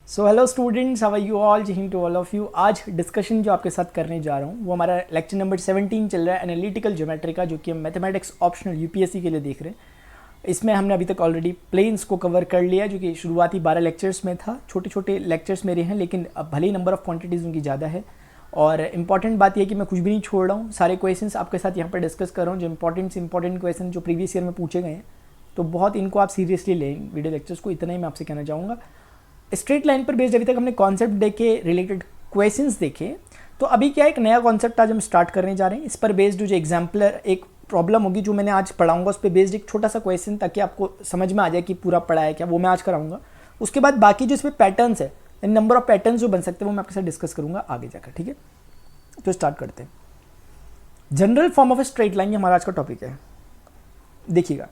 So hello students, how are you all? Jai Hind to all of you. आज discussion जो आपके साथ करने जा रहा हूँ वो हमारा लेक्चर नंबर 17 चल रहा है, एनालिटिकल ज्योमेट्री का, जो कि हम मैथमेटिक्स ऑप्शनल यूपीएससी के लिए देख रहे हैं। इसमें हमने अभी तक ऑलरेडी प्लेन्स को कवर कर लिया, जो कि शुरुआती 12 लेक्चर्स में था। छोटे छोटे लेक्चर्स मेरे हैं, लेकिन अब भले ही नंबर ऑफ क्वांटिटीज़ उनकी ज़्यादा है। और इंपॉर्टेंट बात यह कि मैं कुछ भी नहीं छोड़ रहा हूँ, सारे क्वेश्चंस आपके साथ यहाँ पर डिस्कस कर रहा हूँ, जो इंपॉर्टेंट क्वेश्चन जो प्रीवियस ईयर में पूछे गए हैं। तो बहुत इनको आप सीरियसली लें वीडियो लेक्चर्स को, इतना ही मैं आपसे कहना चाहूँगा। स्ट्रेट लाइन पर बेस्ड अभी तक हमने कॉन्सेप्ट देखे, रिलेटेड क्वेश्चंस देखे। तो अभी क्या एक नया कॉन्सेप्ट आज हम स्टार्ट करने जा रहे हैं। इस पर बेस्ड जो एग्जाम्पलर एक प्रॉब्लम होगी जो मैंने आज पढ़ाऊंगा, उस पर बेस्ड एक छोटा सा क्वेश्चन, ताकि आपको समझ में आ जाए कि पूरा पढ़ा है क्या, वो मैं आज कराऊंगा। उसके बाद बाकी जो इसमें पैटर्न्स है, नंबर ऑफ पैटर्न्स जो बन सकते हैं, वो मैं आपके साथ डिस्कस करूंगा आगे जाकर। ठीक है, तो स्टार्ट करते हैं। General form of a straight line, ये हमारा आज का टॉपिक है। देखिएगा,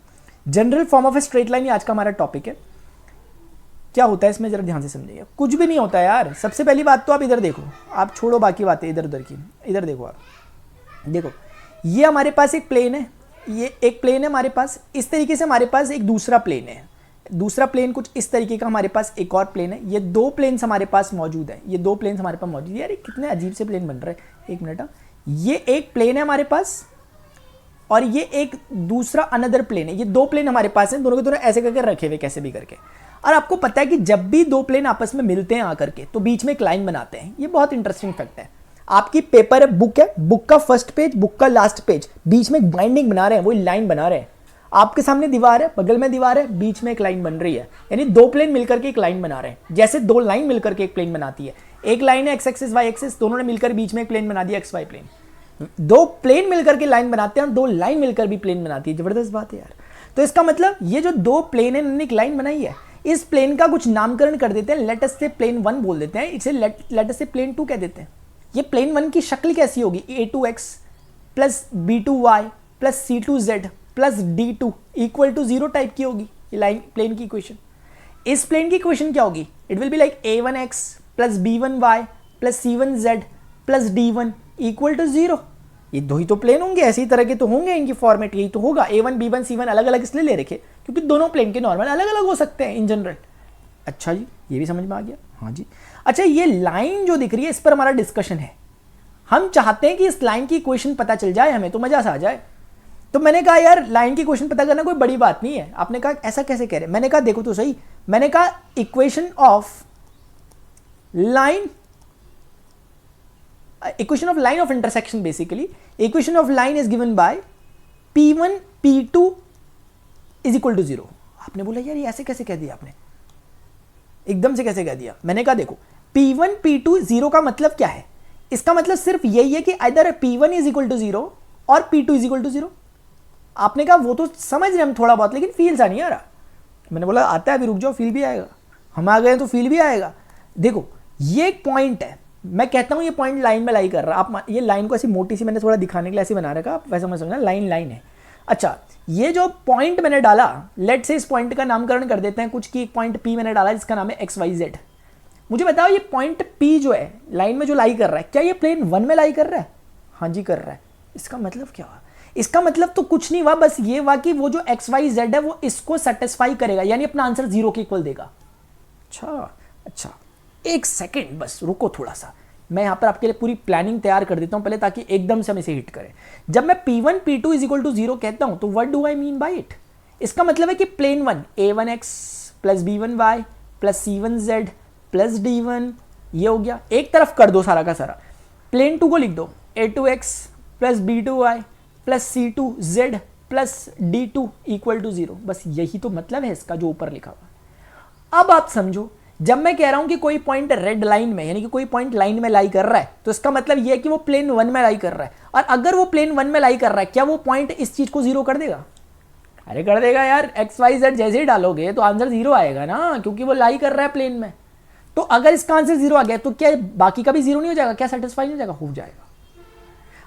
general form of a straight line ये आज का हमारा टॉपिक है। क्या होता है इसमें, जरा ध्यान से समझिएगा। कुछ भी नहीं होता यार। सबसे पहली बात तो आप इधर देखो, आप छोड़ो बाकी बातें इधर उधर की। इधर देखो, आप देखो, ये हमारे पास एक प्लेन है, ये एक प्लेन है हमारे पास। इस तरीके से हमारे पास एक दूसरा प्लेन है, दूसरा प्लेन कुछ इस तरीके का हमारे पास एक और प्लेन है। ये दो प्लेन्स हमारे पास मौजूद है, ये दो प्लेन्स हमारे पास मौजूद है। यार कितने अजीब से प्लेन बन रहे हैं, एक मिनट। ये एक प्लेन है हमारे पास और ये एक दूसरा अनदर प्लेन है। ये दो प्लेन हमारे पास हैं, दोनों के दोनों ऐसे करके रखे हुए, कैसे भी करके। और आपको पता है कि जब भी दो प्लेन आपस में मिलते हैं आकर के, तो बीच में एक लाइन बनाते हैं। ये बहुत इंटरेस्टिंग फैक्ट है। आपकी पेपर है, बुक का फर्स्ट पेज, बुक का लास्ट पेज, बीच में एक बाइंडिंग बना रहे हैं, वही लाइन बना रहे हैं। आपके सामने दीवार है, बगल में दीवार है, बीच में एक लाइन बन रही है। यानी दो प्लेन मिलकर के एक लाइन बना रहे हैं। जैसे दो लाइन मिलकर के एक प्लेन बनाती है। एक लाइन है एक्स एक्सिस वाई एक्सिस, दोनों ने मिलकर बीच में एक प्लेन बना दिया, एक्स वाई प्लेन। दो प्लेन मिलकर के लाइन बनाते हैं और दो लाइन मिलकर भी प्लेन बनाती है। जबरदस्त बात है यार। तो इसका मतलब ये जो दो प्लेन है, उन्होंने एक लाइन बनाई है। इस प्लेन का कुछ नामकरण कर देते हैं, लेट अस से प्लेन 1 बोल देते हैं, इसे लेट अस से प्लेन 2 कह देते हैं। ये प्लेन 1 की शक्ल कैसी होगी? a2x plus b2y plus c2z plus d2 equal to 0 type की होगी। ये लाइन प्लेन की इक्वेशन। इस प्लेन की इक्वेशन क्या होगी? It will be like a1x plus b1y plus c1z plus d1 equal to 0। ये दो ही तो प्लेन होंगे, ऐसी तरह के तो होंगे, इनकी फॉर्मेट यही तो होगा। a1 b1 c1 अलग अलग इसलिए ले रखे क्योंकि दोनों प्लेन के नॉर्मल अलग अलग हो सकते हैं इन जनरल। अच्छा जी, ये भी समझ में आ गया। हाँ जी। अच्छा, ये लाइन जो दिख रही है, इस पर हमारा डिस्कशन है। हम चाहते हैं कि इस लाइन की इक्वेशन पता चल जाए हमें, तो मजा सा आ जाए। तो मैंने कहा यार लाइन की इक्वेशन पता करना कोई बड़ी बात नहीं है। आपने कहा ऐसा कैसे कह रहे? मैंने कहा देखो तो सही। मैंने कहा equation of line, equation of line of intersection, basically equation of line is given by p1 p2 is equal to 0। आपने बोला यार ये ऐसे कैसे कह दिया आपने, एकदम से कैसे कह दिया? मैंने कहा देखो, p1 p2 0 का मतलब क्या है? इसका मतलब सिर्फ यही है कि either p1 is equal to 0 और p2 is equal to 0। आपने कहा वो तो समझ रहे हम थोड़ा बहुत, लेकिन फील सा नहीं आ रहा। मैंने बोला आता है, अभी रुक जाओ, फील भी आएगा। हम आ गए तो फील भी आएगा। देखो, ये एक पॉइंट है, मैं कहता हूं ये पॉइंट लाइन में लाई कर रहा। आप ये लाइन को ऐसी मोटी सी मैंने थोड़ा दिखाने के लिए ऐसे बना रखा, आप वैसा मत समझना, लाइन लाइन है। अच्छा, ये जो पॉइंट मैंने डाला, लेट से इस पॉइंट का नामकरण कर देते हैं कुछ की। पॉइंट पी मैंने डाला जिसका नाम है एक्स वाई जेड। मुझे बताओ ये पॉइंट पी जो है लाइन में जो लाई कर रहा है, क्या ये प्लेन 1 में लाई कर रहा है? हाँ जी कर रहा है। इसका मतलब क्या हुआ? इसका मतलब तो कुछ नहीं हुआ, बस ये हुआ कि वो जो एक्स वाई जेड है वो इसको सेटिस्फाई करेगा, यानी अपना आंसर 0 के इक्वल देगा। अच्छा, एक सेकेंड बस रुको थोड़ा सा, मैं यहां पर आपके लिए पूरी प्लानिंग तैयार कर देता हूं पहले, ताकि एकदम से हम इसे हिट करें। जब मैं p1 p2 is equal to 0 कहता हूं, तो what do I mean by it? इसका मतलब है कि plane 1 a1x plus b1y plus c1z plus d1, ये हो गया। एक तरफ कर दो सारा का सारा। प्लेन 2 को लिख दो, a2x plus b2y plus c2z plus d2 equal to 0। बस यही तो मतलब है इसका जो ऊपर लिखा हुआ। अब आप समझो, जब मैं कह रहा हूं कि कोई पॉइंट रेड लाइन में, यानी कि कोई पॉइंट लाइन में लाई कर रहा है, तो इसका मतलब यह है कि वो प्लेन 1 में लाई कर रहा है। और अगर वो प्लेन 1 में लाई कर रहा है, क्या वो पॉइंट इस चीज को 0 कर देगा? अरे कर देगा यार। एक्स वाई जेड जैसे ही डालोगे तो आंसर 0 आएगा ना, क्योंकि वो लाई कर रहा है प्लेन में। तो अगर इसका आंसर 0 आ गया तो क्या बाकी का भी 0 नहीं हो जाएगा? क्या सेटिस्फाई नहीं हो जाएगा? हो जाएगा।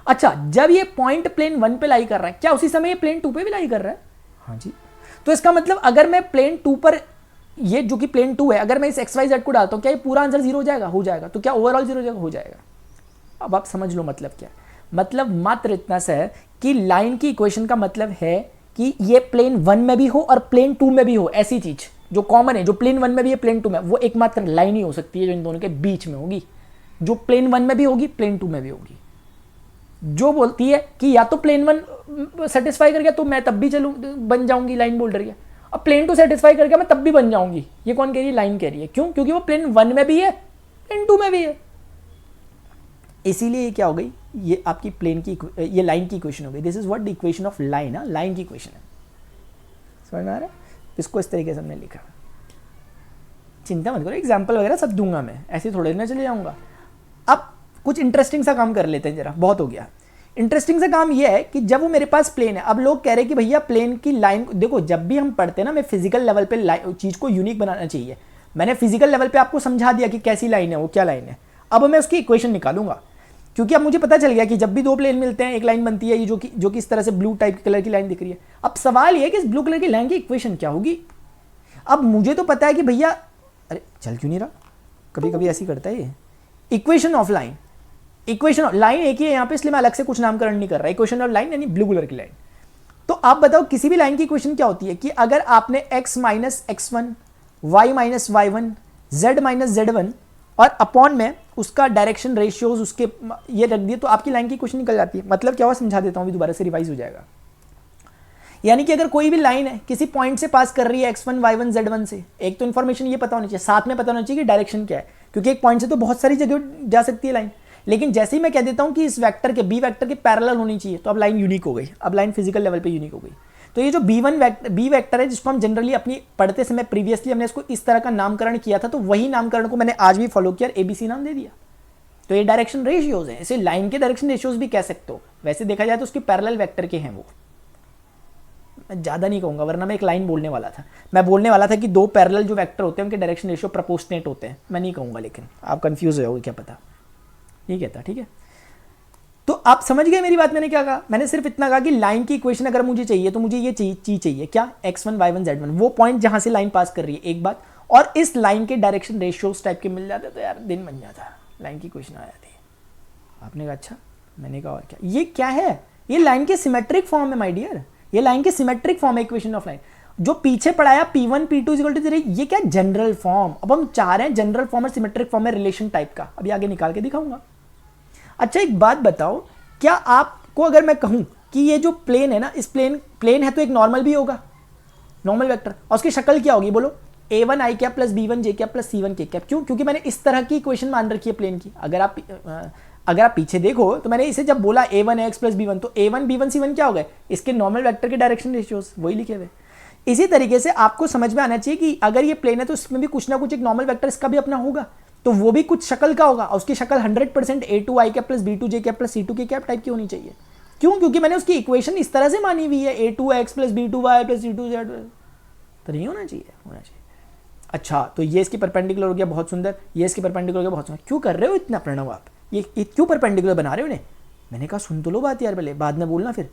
अच्छा, जब ये पॉइंट प्लेन 1 पे लाई कर रहा है, क्या उसी समय ये प्लेन 2 पे भी लाई कर रहा है? हाँ जी। तो इसका मतलब अगर मैं प्लेन 2 पर, ये जो कि प्लेन 2 है, अगर मैं इस एक्स वाई जेड को डालता हूं, क्या ये पूरा आंसर 0 हो जाएगा? हो जाएगा। तो क्या ओवरऑल 0 हो जाएगा? हो जाएगा। अब आप समझ लो मतलब क्या है। मतलब मात्र इतना सा है कि लाइन की इक्वेशन का मतलब है कि ये प्लेन 1 में भी हो और प्लेन 2 में भी हो, ऐसी चीज। जो कॉमन है, जो प्लेन 1 में भी है प्लेन 2 में, वो एकमात्र लाइन ही हो सकती है जो इन दोनों के बीच में होगी, जो प्लेन 1 में भी होगी प्लेन 2 में भी होगी, जो बोलती है कि या तो प्लेन 1 सेटिस्फाई कर गया तो मैं तब भी चलूँ बन जाऊंगी लाइन बोल रही है, अब प्लेन 2 सेटिस्फाई कर गया मैं तब भी बन जाऊंगी। ये कौन कह रही है? लाइन कह रही है। क्यों? क्योंकि वो प्लेन 1 में भी है प्लेन 2 में भी है। इसीलिए ये क्या हो गई, ये आपकी प्लेन की, ये लाइन की इक्वेशन हो गई। This is what the equation of line, line की इक्वेशन है। समझ में आ रहा है? इसको इस तरीके से हमने लिखा। चिंता मत करो, एग्जाम्पल वगैरह सब दूंगा मैं, ऐसे थोड़े ना चले जाऊंगा। अब कुछ इंटरेस्टिंग सा काम कर लेते हैं जरा, बहुत हो गया। इंटरेस्टिंग सा काम ये है कि जब वो मेरे पास प्लेन है, अब लोग कह रहे हैं कि भैया प्लेन की लाइन, देखो जब भी हम पढ़ते हैं ना, मैं फिजिकल लेवल पे चीज को यूनिक बनाना चाहिए। मैंने फिजिकल लेवल पे आपको समझा दिया कि कैसी लाइन है, वो क्या लाइन है। अब मैं उसकी इक्वेशन निकालूंगा, क्योंकि अब मुझे पता चल गया कि जब भी दो प्लेन मिलते हैं एक लाइन बनती है, ये जो कि इस तरह से ब्लू टाइप कलर की लाइन दिख रही है। अब सवाल ये है कि इस ब्लू कलर की लाइन की इक्वेशन क्या होगी। अब मुझे तो पता है कि भैया, अरे चल क्यों नहीं रहा, कभी कभी ऐसी करता है ये। Equation of line, equation of line एक ही है यहाँ पे, इसलिए मैं अलग से कुछ नामकरण नहीं कर रहा। इक्वेशन ऑफ लाइन यानी ब्लू कलर की लाइन। तो आप बताओ किसी भी लाइन की इक्वेशन क्या होती है कि अगर आपने x minus x1, y minus y1, z minus z1 और अपॉन में उसका डायरेक्शन रेशियोज उसके ये रख दिए, तो आपकी लाइन की इक्वेशन निकल जाती है। मतलब क्या हुआ समझा देता हूं, अभी दोबारा से रिवाइज हो जाएगा। यानी कि अगर कोई भी लाइन है किसी पॉइंट से पास कर रही है x1, y1, z1 से, एक तो इन्फॉर्मेशन ये पता होनी चाहिए, साथ में पता होना चाहिए कि डायरेक्शन क्या है, क्योंकि एक पॉइंट से तो बहुत सारी जगह जा सकती है लाइन। लेकिन जैसे ही मैं कह देता हूं कि इस वेक्टर के, बी वेक्टर के पैरेलल होनी चाहिए, तो अब लाइन यूनिक हो गई। अब लाइन फिजिकल लेवल पे यूनिक हो गई। तो ये जो बी वेक्टर है, जिसको हम जनरली अपनी पढ़ते समय प्रीवियसली हमने इसको इस तरह का नामकरण किया था, तो वही नामकरण को मैंने आज भी फॉलो किया, एबीसी नाम दे दिया। तो ये डायरेक्शन रेशियोज है, इसे लाइन के डायरेक्शन रेशियोज भी कह सकते हो। वैसे देखा जाए तो उसके पैरेलल वेक्टर के हैं वो। मैं ज़्यादा नहीं कहूँगा, वरना मैं एक लाइन बोलने वाला था। मैं बोलने वाला था कि दो पैरेलल जो वेक्टर होते हैं उनके डायरेक्शन रेशियो प्रोपोर्शनेट होते हैं। मैं नहीं कहूँगा, लेकिन आप कंफ्यूज हो जाओगे, क्या पता। नहीं कहता, ठीक है। तो आप समझ गए मेरी बात। मैंने क्या कहा? मैंने सिर्फ इतना कहा कि लाइन की इक्वेशन अगर मुझे चाहिए तो मुझे ये चीज चाहिए, क्या? x1, y1, z1, वो पॉइंट जहां से लाइन पास कर रही है, एक बात। और इस लाइन के डायरेक्शन रेशियोज टाइप के मिल जाते तो यार दिन बन जाता, लाइन की इक्वेशन आ जाती। आपने कहा अच्छा, मैंने कहा और क्या? ये क्या है? ये लाइन के सिमेट्रिक फॉर्म है माय डियर, ये लाइन के सिमेट्रिक फॉर्म है इक्वेशन ऑफ लाइन। जो पीछे पढ़ाया P1 P2 = 0, ये क्या? General form. अब हम चाह रहे हैं जनरल फॉर्म और सिमेट्रिक फॉर्म में रिलेशन टाइप का, अभी आगे निकाल के दिखाऊंगा। अच्छा एक बात बताओ, क्या आपको अगर मैं कहूं कि ये जो प्लेन है ना, इस प्लेन है तो एक नॉर्मल भी होगा, नॉर्मल वेक्टर, और उसकी शक्ल क्या होगी बोलो? a1 i cap plus b1 j cap plus c1 k cap. क्यों? क्योंकि मैंने इस तरह की इक्वेशन मान रखी है प्लेन की। अगर आप पीछे देखो तो मैंने इसे जब बोला a1 x प्लस b1, तो a1 b1 c1 क्या हो गए? इसके नॉर्मल वेक्टर के डायरेक्शन रेशियोज वही लिखे हुए। इसी तरीके से आपको समझ में आना चाहिए कि अगर ये प्लेन है तो इसमें भी कुछ ना कुछ एक नॉर्मल वेक्टर इसका भी अपना होगा, तो वो भी कुछ शक्ल का होगा, और उसकी शक्ल 100% a2 i cap plus b2 j cap plus c2 k cap type की होनी चाहिए। क्यों? क्योंकि मैंने उसकी इक्वेशन इस तरह से मानी हुई है, a2 x plus b2 y plus c2 z। तो नहीं होना चाहिए, होना चाहिए। अच्छा तो ये इसकी परपेंडिकुलर हो गया, बहुत सुंदर। ये इसकी परपेंडिकुलर हो गया, बहुत सुंदर। क्यों कर रहे हो इतना प्रणव आप? ये क्यों परपेंडिकुलर बना रहे हो इन्हें? मैंने कहा सुन तो लो बात यार, पहले बाद में बोलना। फिर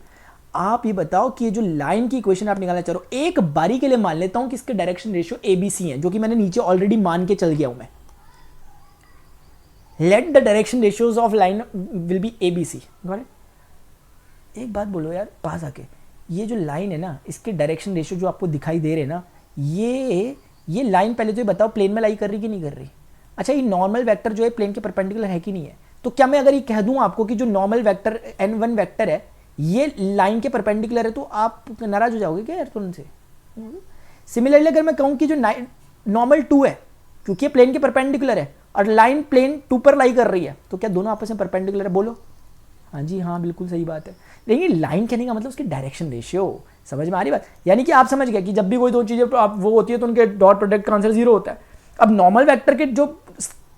आप ये बताओ कि ये जो लाइन की इक्वेशन आप निकालना चाह रहे हो, एक बारी के लिए मान लेता हूं कि इसके डायरेक्शन रेशियो ABC है, जो कि मैंने नीचे ऑलरेडी मान के चल गया हूं मैं। Let the direction ratios of line will be ABC। एक बात बोलो यार पास आके, ये जो लाइन है ना, इसके डायरेक्शन रेशियो जो आपको दिखाई दे रहे हैं ना, ये लाइन पहले तो ये बताओ प्लेन में लाई कर रही कि नहीं कर रही? अच्छा ये नॉर्मल वेक्टर जो है प्लेन के परपेंडिकुलर है कि नहीं है? तो क्या मैं अगर ये कह दूं आपको कि जो नॉर्मल वेक्टर n1 वेक्टर है ये लाइन के परपेंडिकुलर है, तो आप नाराज हो जाओगे क्या यार तुरंत से? सिमिलरली अगर मैं कहूं कि जो नॉर्मल 2 है, क्योंकि ये प्लेन के परपेंडिकुलर है और लाइन प्लेन 2 पर लाई कर रही है, तो क्या दोनों आपस में परपेंडिकुलर है? बोलो हाँ जी, हाँ बिल्कुल सही बात है। लेकिन लाइन कहने का मतलब उसकी डायरेक्शन रेशियो, समझ में आ रही बात? यानी कि आप समझ गए कि जब भी कोई दो चीजें आप वो होती है तो उनके डॉट प्रोडक्ट का आंसर 0 होता है। अब नॉर्मल वेक्टर के जो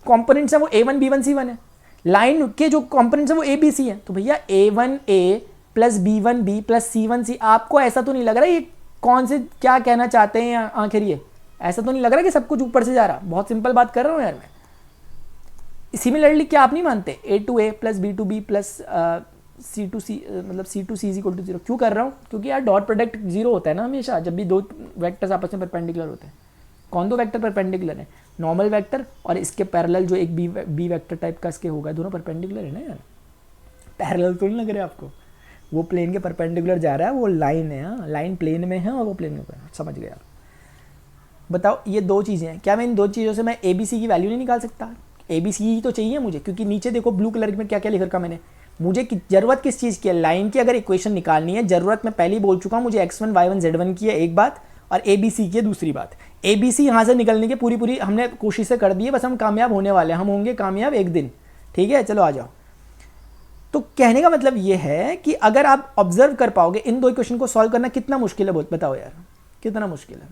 कंपोनेंट्स हैं वो a1 b1 c1 है, लाइन के जो कंपोनेंट्स हैं वो abc है। तो भैया a1a plus b1b plus c1 c, आपको ऐसा तो नहीं लग रहा ये कौन से क्या कहना चाहते हैं आखिर? ये ऐसा तो नहीं लग रहा कि सब कुछ ऊपर से जा रहा? बहुत सिंपल बात कर रहा हूँ यार मैं। सिमिलरली क्या आप नहीं मानते a2a plus b2b plus c2c मतलब c2c इज इक्वल टू 0? क्यों कर रहा हूँ? क्योंकि यार डॉट प्रोडक्ट 0 होता है ना हमेशा, जब भी दो वेक्टर्स आपस में परपेंडिकुलर होते हैं। कौन दो वेक्टर परपेंडिकुलर है? नॉर्मल वेक्टर और इसके पैरेलल जो एक बी वेक्टर टाइप का इसके होगा, दोनों परपेंडिकुलर है ना यार। पैरेलल तो नहीं लग रहा है आपको? वो प्लेन के परपेंडिकुलर जा रहा है, वो लाइन है, हाँ लाइन प्लेन में है और वो प्लेन में है। समझ गया? बताओ ये दो चीज़ें हैं, क्या मैं इन दो चीज़ों से मैं ए बी सी की वैल्यू नहीं निकाल सकता? ए बी सी ही तो चाहिए मुझे, क्योंकि नीचे देखो ब्लू कलर में क्या क्या लिख रखा मैंने, मुझे ज़रूरत किस चीज़ की है, लाइन की अगर इक्वेशन निकालनी है, ज़रूरत मैं पहले ही बोल चुका हूँ, मुझे x1 y1 z1 की है एक बात, और ए बी सी की है दूसरी बात। ए बी सी यहाँ से निकलने की पूरी हमने कोशिशें कर दी है, बस हम कामयाब होने वाले हैं, हम होंगे कामयाब एक दिन, ठीक है। चलो आ जाओ। तो कहने का मतलब ये है कि अगर आप ऑब्जर्व कर पाओगे, इन दो इक्वेशन को सॉल्व करना कितना मुश्किल है, बताओ यार कितना मुश्किल है,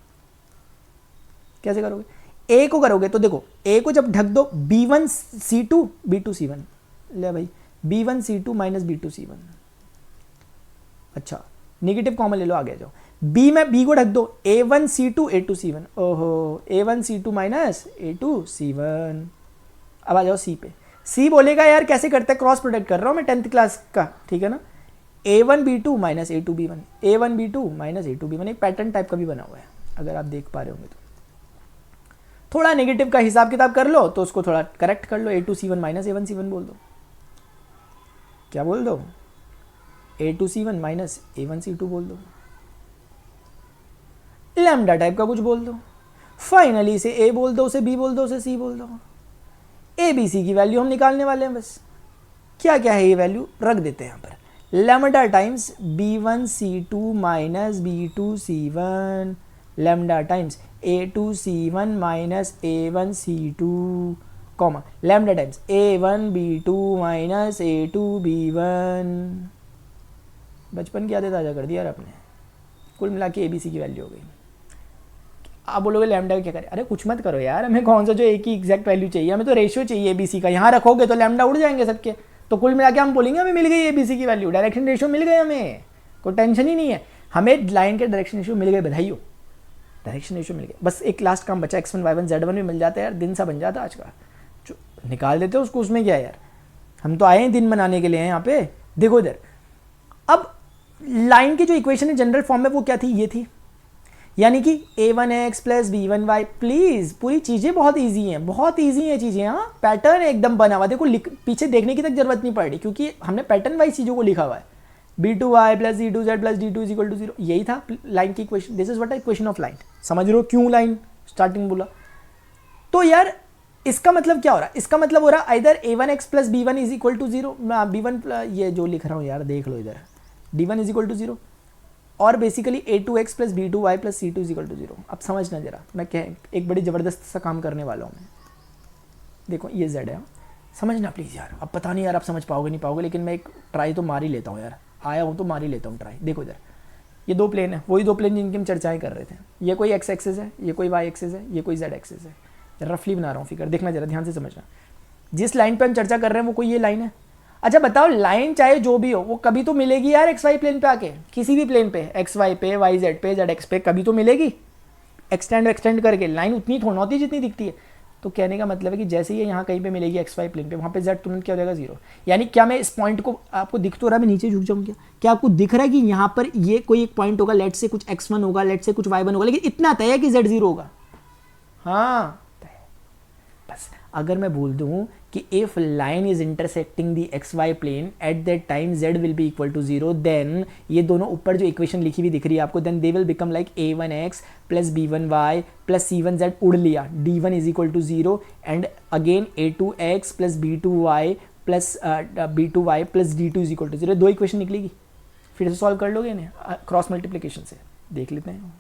कैसे करोगे? ए को करोगे तो देखो, ए को जब ढक दो b1 c2 b2 c1, ले भाई b1 c2 minus b2 c1, अच्छा नेगेटिव कॉमन ले लो, आगे जाओ। b में b को ढक दो a1 c2 a2 c1, ओहो a1 c2 minus a2 c1। अब आ जाओ c पे, c बोलेगा यार कैसे करते हैं, क्रॉस प्रोडक्ट कर रहा हूँ मैं 10th क्लास का, ठीक है ना, a1 b2 minus a2 b1, a1 b2 minus a2 b1, एक पैटर्न टाइप का भी बना हुआ है, अगर आप देख पा रहे होंगे तो। थोड़ा नेगेटिव का हिसाब किताब कर लो तो उसको थोड़ा करेक्ट कर लो, a2 c1 minus a1 c1 बोल दो, क्या बोल दो, a2 c1 minus a1 c2 बोल दो, लैम्डा टाइप का कुछ बोल दो, फाइनली इसे a बोल दो, उसे b बोल दो, उसे c बोल दो। ए बी सी की वैल्यू हम निकालने वाले हैं, बस क्या क्या है ये वैल्यू रख देते हैं यहाँ पर, lambda times b1 c2 minus b2 c1, lambda times a2 c1 minus a1 c2, comma lambda times a1 b2 minus a2 b1। बचपन की आदत ताजा कर दी यार आपने। कुल मिला के ABC की वैल्यू हो गई। आप बोलोगे लैम्डा का क्या करें, अरे कुछ मत करो यार, हमें कौन सा जो एक ही एग्जैक्ट वैल्यू चाहिए, हमें तो रेशियो चाहिए ABC का, यहाँ रखोगे तो लैम्डा उड़ जाएंगे सबके, तो कुल मिला के हम बोलेंगे हमें मिल गई ABC की वैल्यू, डायरेक्शन रेशियो मिल गए, हमें कोई टेंशन ही नहीं है, हमें लाइन के डायरेक्शन रेशियो मिल गए, बधाई हो, डायरेक्शन रेशियो मिल गए। बस एक लास्ट काम बचा, x1 y1 z1 भी मिल जाता है यार, दिन सा बन जाता आज का, जो निकाल देते हो उसको, उसमें क्या है यार, हम तो आए हैं दिन बनाने के लिए यहाँ पे। देखो इधर, अब लाइन की जो इक्वेशन है जनरल फॉर्म में वो क्या थी, ये थी, यानी कि a1x प्लस b1y, प्लीज पूरी चीजें बहुत इजी हैं, बहुत इजी हैं चीजें, हाँ पैटर्न एकदम बना हुआ, देखो पीछे देखने की तक जरूरत नहीं पड़ रही, क्योंकि हमने पैटर्न वाइज चीजों को लिखा हुआ है, b2y plus c2z plus d2 is equal to 0, यही था लाइन की equation, this is what equation of line, समझ रहे हो क्यों लाइन स्टार्टिंग बोला। तो यार इसका मतलब क्या हो रहा है, इसका मतलब हो रहा है इधर a1x plus b1 is equal to 0, b1 ये जो लिख रहा हूँ यार देख लो इधर, d1 इज इक्वल टू 0, और basically a2x plus b2y plus c2 is equal to 0। अब समझना जरा, मैं एक बड़ी ज़बरदस्त सा काम करने वाला हूँ मैं, देखो ये z है, समझना प्लीज़ यार, अब पता नहीं यार आप समझ पाओगे नहीं पाओगे, लेकिन मैं एक ट्राई तो मार ही लेता हूँ यार, आया हूँ तो मार ही लेता हूँ ट्राई। देखो इधर ये दो प्लेन है, वही दो प्लेन जिनकी हम चर्चाएं कर रहे थे, ये कोई x एक्सिस है, ये कोई y एक्सिस है, ये कोई z एक्सिस है, रफली बना रहा हूँ फिगर, देखना जरा ध्यान से समझना, जिस लाइन पर हम चर्चा कर रहे हैं वो कोई ये लाइन है। अच्छा बताओ लाइन चाहे जो भी हो वो कभी तो मिलेगी यार एक्स वाई प्लेन पे आके, किसी भी प्लेन पे, एक्स वाई पे, वाई जेड पे, जेड एक्स पे, कभी तो मिलेगी, एक्सटेंड करके, लाइन उतनी थोड़ी होती है जितनी दिखती है। तो कहने का मतलब है कि जैसे ही यहाँ कहीं पे मिलेगी एक्स वाई प्लेन पे, वहाँ पे जेड तुरंत क्या हो जाएगा 0। यानी क्या मैं इस पॉइंट को, आपको दिख तो रहा है, मैं नीचे झुक जाऊँ क्या आपको दिख रहा है कि यहाँ पर ये कोई एक पॉइंट होगा, लेट से कुछ x1 होगा, लेट से कुछ y1 होगा, लेकिन इतना तय है कि z 0 होगा, हाँ बस। अगर मैं बोल दूं कि if line is intersecting the X Y plane at that time z will be equal to 0, then ये दोनों ऊपर जो इक्वेशन लिखी हुई दिख रही है आपको, then they will become like a1x plus b1y plus c1z, उड़ लिया, d1 is equal to 0 and again a2x plus b2y plus b2y plus d2 is equal to 0, दो इक्वेशन निकलेगी। फिर से सॉल्व कर लोगे इन्हें क्रॉस मल्टीप्लिकेशन से, देख लेते हैं।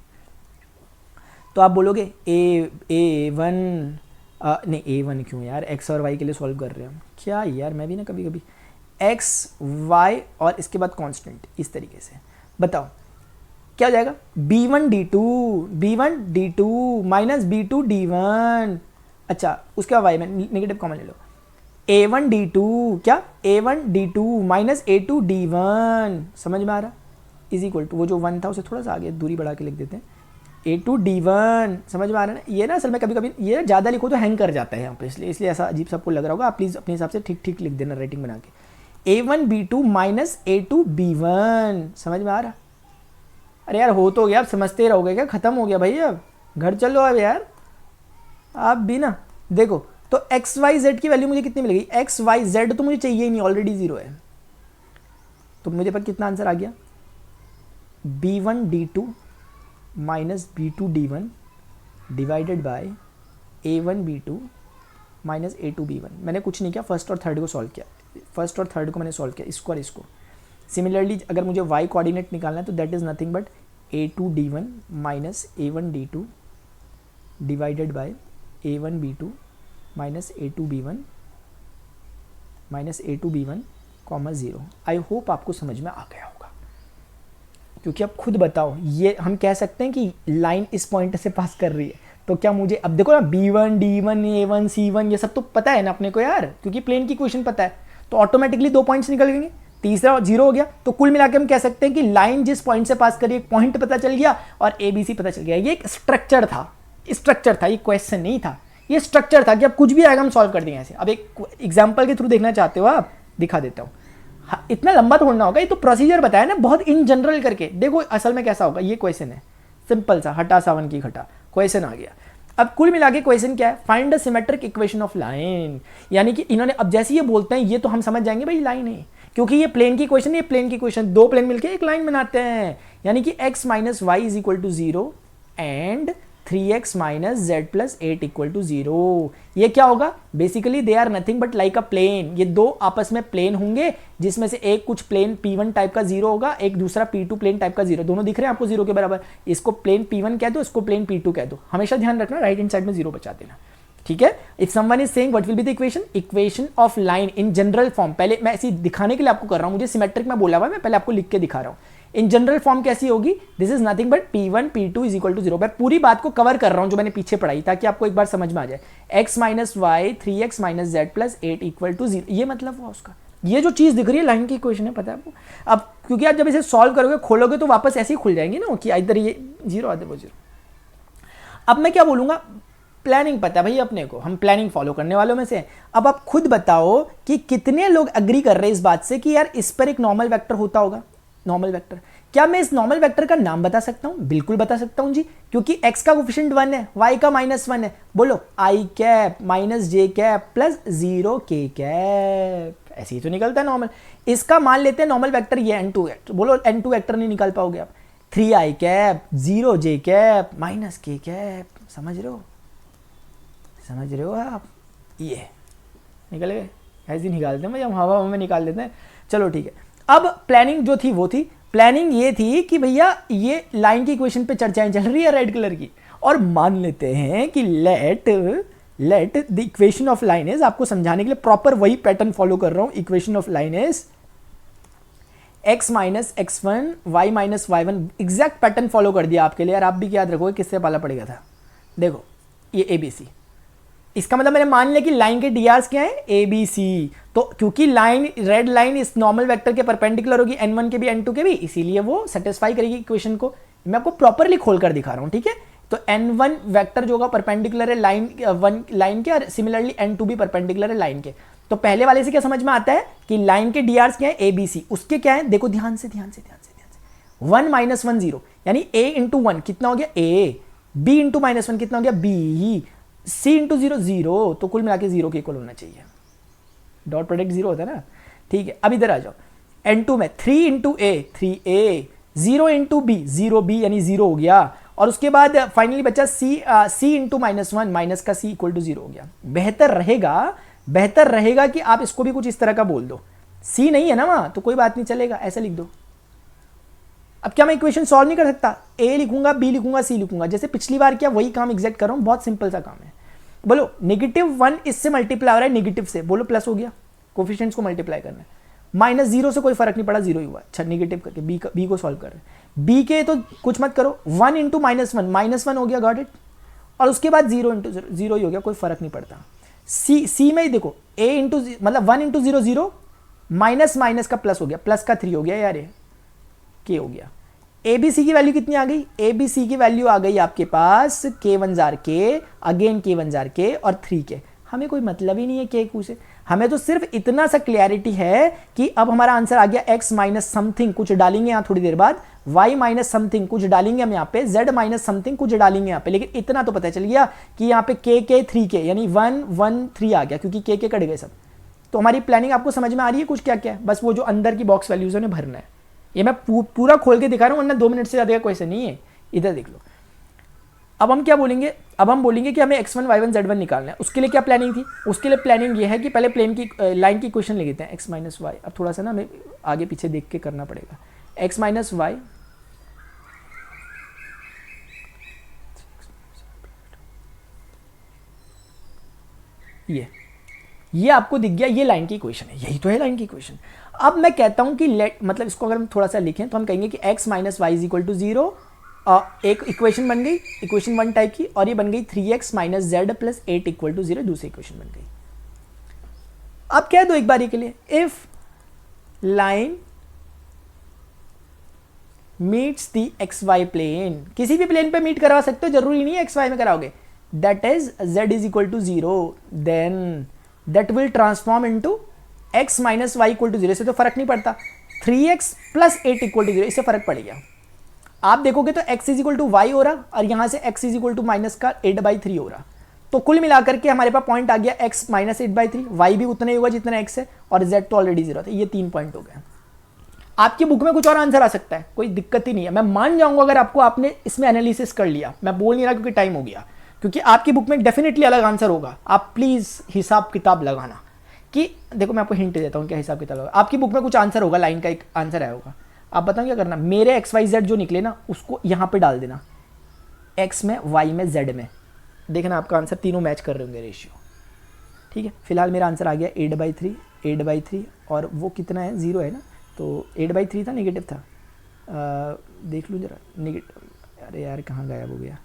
तो आप बोलोगे a1 नहीं a1 क्यों यार, x और y के लिए सॉल्व कर रहे हैं हम, क्या यार मैं भी ना कभी कभी x y और इसके बाद कांस्टेंट, इस तरीके से बताओ क्या हो जाएगा, b1 d2 minus b2 d1, अच्छा उसके बाद y में नेगेटिव कॉमन ले लो, a1 d2 क्या, a1 d2 minus a2 d1, समझ में आ रहा, इज इक्वल टू वो जो 1 था उसे थोड़ा सा आगे दूरी बढ़ा के लिख देते हैं, a2 d1, समझ में आ रहा है ना। ये ना असल में कभी कभी ये ज़्यादा लिखो तो हैंग कर जाता है यहाँ पे, इसलिए ऐसा अजीब सबको लग रहा होगा, आप प्लीज़ अपने हिसाब से ठीक ठीक लिख देना राइटिंग बना के, a1 b2 minus a2 b1, समझ में आ रहा। अरे यार हो तो गया, आप समझते रहोगे क्या, ख़त्म हो गया भाई, अब घर चलो अब यार आप भी ना। देखो तो एक्स वाई जेड की वैल्यू मुझे कितनी मिलेगी, एक्स वाई जेड तो मुझे चाहिए ही नहीं, ऑलरेडी 0 है, तो मुझे पर कितना आंसर आ गया, b1 d2 minus b2 d1 divided by a1b2 minus a2b1। मैंने कुछ नहीं किया, फर्स्ट और थर्ड को सॉल्व किया, फर्स्ट और थर्ड को मैंने सॉल्व किया, इसको और इसको। सिमिलरली अगर मुझे y कोऑर्डिनेट निकालना है तो that is nothing but a2d1 minus a1d2 divided by a1b2 minus a2b1 comma 0। I hope आपको समझ में आ गया होगा, क्योंकि अब खुद बताओ, ये हम कह सकते हैं कि लाइन इस पॉइंट से पास कर रही है, तो क्या मुझे अब देखो ना b1 d1 a1 c1 ये सब तो पता है ना अपने को यार, क्योंकि प्लेन की इक्वेशन पता है, तो ऑटोमेटिकली 2 पॉइंट्स निकल गए, तीसरा 0 हो गया। तो कुल मिलाकर हम कह सकते हैं कि लाइन जिस पॉइंट से पास करी, एक पॉइंट पता चल गया और ABC पता चल गया। ये एक स्ट्रक्चर था, ये क्वेश्चन नहीं था, ये स्ट्रक्चर था कि अब कुछ भी आएगा हम सॉल्व कर देंगे ऐसे। अब एक एग्जाम्पल के थ्रू देखना चाहते हो आप, दिखा देता हूँ। हाँ, इतना लंबा थोड़ना होगा, ये तो प्रोसीजर बताया ना बहुत इन जनरल करके। देखो असल में कैसा होगा, ये क्वेश्चन है सिंपल सा, हटा सावन की घटा, क्वेश्चन आ गया। अब कुल मिला के क्वेश्चन क्या है, find the symmetric equation of line. यानी कि इन्होंने अब जैसे ये बोलते हैं, ये तो हम समझ जाएंगे भाई लाइन है, क्योंकि ये प्लेन की इक्वेशन, ये प्लेन की इक्वेशन, 2 प्लेन मिलके एक लाइन बनाते हैं। यानी कि x minus Y is equal to 0 and 3x minus Z plus 8 equal to 0। ये क्या होगा, basically they are nothing but like a plane. ये 2 आपस में प्लेन होंगे, जिसमें से एक कुछ प्लेन P1 टाइप का 0 होगा, एक दूसरा P2 प्लेन टाइप का 0। दोनों दिख रहे हैं आपको 0 के बराबर। इसको प्लेन P1 कह दो, इसको प्लेन P2 कह दो। हमेशा ध्यान रखना राइट हैंड साइड में 0 बचा देना, ठीक है। If someone is saying what will be the equation of line in general form, पहले मैं ऐसे दिखाने के लिए आपको कर रहा हूं, मुझे सिमेट्रिक में बोला हुआ है, मैं पहले आपको लिख के दिखा रहा हूं। इन जनरल फॉर्म कैसी होगी, this is nothing but P1 P2 is equal to 0। मैं पूरी बात को कवर कर रहा हूं जो मैंने पीछे पढ़ाई, ताकि आपको एक बार समझ में आ जाए। x minus Y 3x minus Z plus 8 equal to 0, ये मतलब हुआ उसका। ये जो चीज दिख रही है लाइन की इक्वेशन है, पता है आपको। अब क्योंकि आप जब इसे सॉल्व करोगे, खोलोगे, तो वापस ऐसे ही खुल जाएंगे ना, कि इधर ये 0 आधे वो 0। अब मैं क्या बोलूंगा, प्लानिंग पता है भाई अपने को, हम प्लानिंग फॉलो करने वालों में से। अब आप खुद बताओ कि कितने लोग एग्री कर रहे हैं इस बात से कि यार इस पर एक नॉर्मल वेक्टर होता होगा। नॉर्मल वेक्टर, क्या मैं इस नॉर्मल वेक्टर का नाम बता सकता हूं? बिल्कुल बता सकता हूं जी, क्योंकि x का कोफिशिएंट 1 है, y का -1 है। बोलो i cap minus J cap plus 0 k cap, ऐसे ही तो निकलता है नॉर्मल। इसका मान लेते हैं नॉर्मल वेक्टर ये n2 वेक्टर। बोलो n2 वेक्टर नहीं निकाल पाओगे आप। 3i cap 0 j cap minus k cap, समझ रहे हो आप? ये निकल गए, ऐसे ही निकालते हैं भाई हम, हवा में निकाल लेते हैं। चलो ठीक है। अब प्लानिंग जो थी वो थी, प्लानिंग ये थी कि भैया ये लाइन की इक्वेशन पे चर्चाएं चल रही है रेड कलर की, और मान लेते हैं कि let the equation of line is, आपको समझाने के लिए प्रॉपर वही पैटर्न फॉलो कर रहा हूं। Equation of line is x minus x1 y minus y1, exact pattern follow कर दिया आपके लिए यार। आप भी याद रखोगे किससे पाला पड़ेगा था। देखो ये ABC, इसका मतलब मैंने मान लिया कि लाइन के डीआर्स क्या है, ABC। तो क्योंकि लाइन, रेड लाइन इस नॉर्मल वेक्टर के परपेंडिकुलर होगी, n1 के भी n2 के भी, इसीलिए वो सेटिस्फाई करेगी इक्वेशन को। मैं आपको प्रॉपरली खोल कर दिखा रहा हूं, ठीक है। तो n1 वेक्टर जो होगा परपेंडिकुलर है लाइन के, और सिमिलरली n2 भी परपेंडिकुलर है लाइन के। तो पहले वाले से क्या समझ में आता है कि लाइन के डीआर्स क्या है, ABC। उसके क्या है, देखो ध्यान से 1 माइनस 1 0, यानी a इंटू 1 कितना हो गया a, b इंटू माइनस 1 कितना हो गया b, c इंटू 0 0, तो कुल मिला के 0 के इक्वल होना चाहिए। डॉट प्रोडक्ट 0 होता है ना, ठीक है। अब इधर आ जाओ, n2 में 3 into a 3a, 0 into b 0b, यानी 0 हो गया। और उसके बाद फाइनली बचा c इंटू -1, माइनस का c इक्वल टू 0 हो गया। बेहतर रहेगा कि आप इसको भी कुछ इस तरह का बोल दो। c नहीं है ना वहां, तो कोई बात नहीं, चलेगा, ऐसा लिख दो। अब क्या मैं इक्वेशन सॉल्व नहीं कर सकता, a लिखूंगा, b लिखूंगा, c लिखूंगा, जैसे पिछली बार किया वही काम एग्जैक्ट कर रहा हूं। बहुत सिंपल सा काम है। बोलो -1 इससे मल्टीप्लाई हो रहा है नेगेटिव से, बोलो प्लस हो गया, कोफिशिएंट्स को मल्टीप्लाई करना है। -0 से कोई फर्क नहीं पड़ा, 0 ही हुआ। अच्छा, नेगेटिव करके बी को सॉल्व कर रहे हैं। बी के तो कुछ मत करो, 1 इंटू -1 हो गया, गॉट इट। और उसके बाद 0 इंटू 0 ही हो गया, कोई फर्क नहीं पड़ता। सी में ही देखो, a इंटू मतलब 1 इंटू 0 0, माइनस का प्लस हो गया, प्लस का 3 हो गया यार, ये के हो गया। ABC की वैल्यू कितनी आ गई, ABC की वैल्यू आ गई आपके पास k1 jar k, again k1 jar k और 3k। हमें कोई मतलब ही नहीं है k से, हमें तो सिर्फ इतना सा क्लियरिटी है कि अब हमारा आंसर आ गया x माइनस समथिंग, कुछ डालेंगे यहाँ थोड़ी देर बाद, y माइनस समथिंग कुछ डालेंगे हम यहाँ पे, z माइनस समथिंग कुछ डालेंगे यहाँ पे। लेकिन इतना तो पता चल गया कि यहाँ पे k 3k, यानी 1 1 3 आ गया, क्योंकि k कट गए सब। तो हमारी प्लानिंग आपको समझ में आ रही है कुछ क्या क्या है, बस वो जो अंदर की बॉक्स वैल्यूज है उन्हें भरना है। ये मैं पूरा खोल के दिखा रहा हूं, वरना 2 मिनट से ज्यादा का क्वेश्चन नहीं है। इधर देख लो, अब हम क्या बोलेंगे, अब हम बोलेंगे कि हमें x1 y1 z1 निकालना है। उसके लिए क्या प्लानिंग थी, उसके लिए प्लानिंग ये है कि पहले प्लेन की लाइन की इक्वेशन लिख देते हैं x माइनस वाई। अब थोड़ा सा ना हमें आगे पीछे देख के करना पड़ेगा। x माइनस वाई ये आपको दिख गया, ये लाइन की इक्वेशन है, यही तो है लाइन की इक्वेशन। अब मैं कहता हूं कि लेट, मतलब इसको अगर हम थोड़ा सा लिखें तो हम कहेंगे कि x minus Y is equal to 0, एक इक्वेशन बन गई, इक्वेशन 1 टाइप की, और ये बन गई 3x minus Z plus 8 equal to 0, दूसरी इक्वेशन बन गई। अब कह दो एक बारी के लिए, if line meets the X Y plane, किसी भी प्लेन पे मीट करवा सकते हो, जरूरी नहीं है एक्स वाई में कराओगे, that is z is equal to 0, then that will transform into x minus Y equal to 0। इससे तो फर्क नहीं पड़ता, 3x प्लस 8 इक्वल टू 0, इससे फर्क पड़ गया। आप देखोगे तो x is equal to Y हो रहा, और यहां से x is equal to minus का 8/3 हो रहा। तो कुल मिलाकर के हमारे पास पॉइंट आ गया x माइनस 8/3, y भी उतना ही होगा जितना x है, और z तो ऑलरेडी 0 था। ये 3 पॉइंट हो गए। आपकी बुक में कुछ और आंसर आ सकता है, कोई दिक्कत ही नहीं है, मैं मान जाऊंगा अगर आपको आपने इसमें एनालिसिस कर लिया। मैं बोल नहीं रहा क्योंकि टाइम हो गया, क्योंकि आपकी बुक में डेफिनेटली अलग आंसर होगा। आप प्लीज हिसाब किताब लगाना कि देखो, मैं आपको हिंट देता हूँ क्या हिसाब किताब होगा। आपकी बुक में कुछ आंसर होगा, लाइन का एक आंसर आया होगा, आप बताओ क्या करना, मेरे XYZ जो निकले ना उसको यहाँ पे डाल देना, x में, y में, z में, देखना आपका आंसर तीनों मैच कर रहे होंगे रेशियो। ठीक है, फिलहाल मेरा आंसर आ गया 8/3, और वो कितना है, 0 है ना, तो 8/3 था, नेगेटिव था, देख लूँ जरा, नेगेटिव, अरे यार कहाँ गायब हो गया,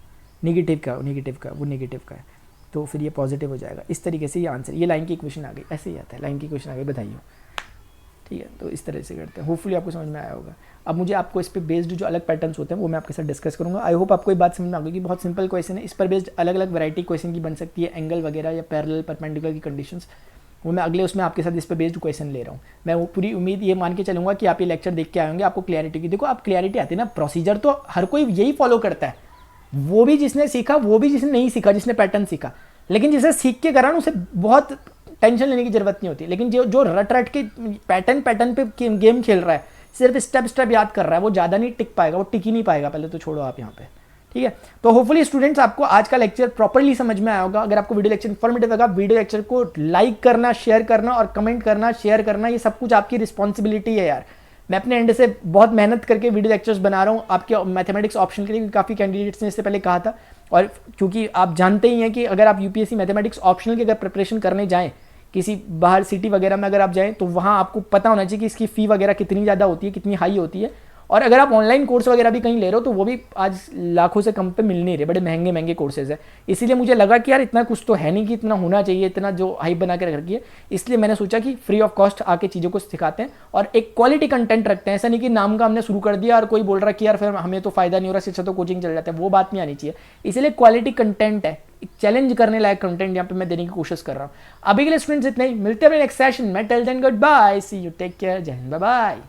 नेगेटिव का वो नेगेटिव का है, तो फिर ये पॉजिटिव हो जाएगा। इस तरीके से ये आंसर, ये लाइन की इक्वेशन आ गई, ऐसे ही आता है, लाइन की इक्वेशन आ गई, बधाई हो। ठीक है, तो इस तरह से करते हैं, होपफुली आपको समझ में आया होगा। अब मुझे आपको इस पर बेस्ड जो अलग पैटर्न्स होते हैं वो मैं आपके साथ डिस्कस करूंगा। आई होप आपको ये बात समझ में आ गई कि बहुत सिंपल क्वेश्चन है, इस पर बेस्ड अलग अलग वैरायटी क्वेश्चन की बन सकती है, एंगल वगैरह या पैरेलल परपेंडिकुलर की कंडीशंस, वो मैं अगले उसमें आपके साथ इस पर बेस्ड क्वेश्चन ले रहा हूँ। मैं वो पूरी उम्मीद ये मान के चलूँगा कि आप ये लेक्चर देख के आएंगे, आपको क्लैरिटी की, देखो आप क्लैरिटी आती है ना, प्रोसीजर तो हर कोई यही फॉलो करता है, वो भी जिसने सीखा, वो भी जिसने नहीं सीखा, जिसने पैटर्न सीखा, लेकिन जिसे सीख के करा उसे बहुत टेंशन लेने की जरूरत नहीं होती। लेकिन जो रट के पैटर्न पे गेम खेल रहा है, सिर्फ स्टेप याद कर रहा है, वो ज़्यादा नहीं टिक पाएगा, वो टिक ही नहीं पाएगा, पहले तो छोड़ो आप यहाँ पे। ठीक है, तो होपफुली स्टूडेंट्स आपको आज का लेक्चर प्रॉपर्ली समझ में आया होगा। अगर आपको वीडियो लेक्चर इन्फॉर्मेटिव लगा, वीडियो लेक्चर को लाइक करना, शेयर करना और कमेंट करना, शेयर करना, ये सब कुछ आपकी रिस्पॉन्सिबिलिटी है यार। मैं अपने एंड से बहुत मेहनत करके वीडियो लेक्चर्स बना रहा हूँ आपके मैथमेटिक्स ऑप्शन के लिए, काफ़ी कैंडिडेट्स ने इससे पहले कहा था, और क्योंकि आप जानते ही हैं कि अगर आप यूपीएससी मैथमेटिक्स ऑप्शनल की अगर प्रिपरेशन करने जाएँ, किसी बाहर सिटी वगैरह में अगर आप जाएँ, तो वहाँ आपको पता होना चाहिए कि इसकी फ़ी वगैरह कितनी ज़्यादा होती है, कितनी हाई होती है। और अगर आप ऑनलाइन कोर्स वगैरह भी कहीं ले रहे हो तो वो भी आज लाखों से कम पे मिल नहीं रहे, बड़े महंगे कोर्सेज है। इसीलिए मुझे लगा कि यार इतना कुछ तो है नहीं कि इतना होना चाहिए, इतना जो हाइप बना के रखी है, इसलिए मैंने सोचा कि फ्री ऑफ कॉस्ट आके चीज़ों को सिखाते हैं और एक क्वालिटी कंटेंट रखते हैं। ऐसा नहीं कि नाम का हमने शुरू कर दिया और कोई बोल रहा है कि यार फिर हमें तो फायदा नहीं हो रहा, शिक्षा तो कोचिंग चल जाता है, वो बात नहीं आनी चाहिए। इसलिए क्वालिटी कंटेंट है, चैलेंज करने लायक कंटेंट यहाँ पे मैं देने की कोशिश कर रहा हूँ। अभी के लिए स्टूडेंट्स इतना ही, मिलते हैं नेक्स्ट सेशन में। Till then good bye, see you, take care, जय हिंद, बाय बाय।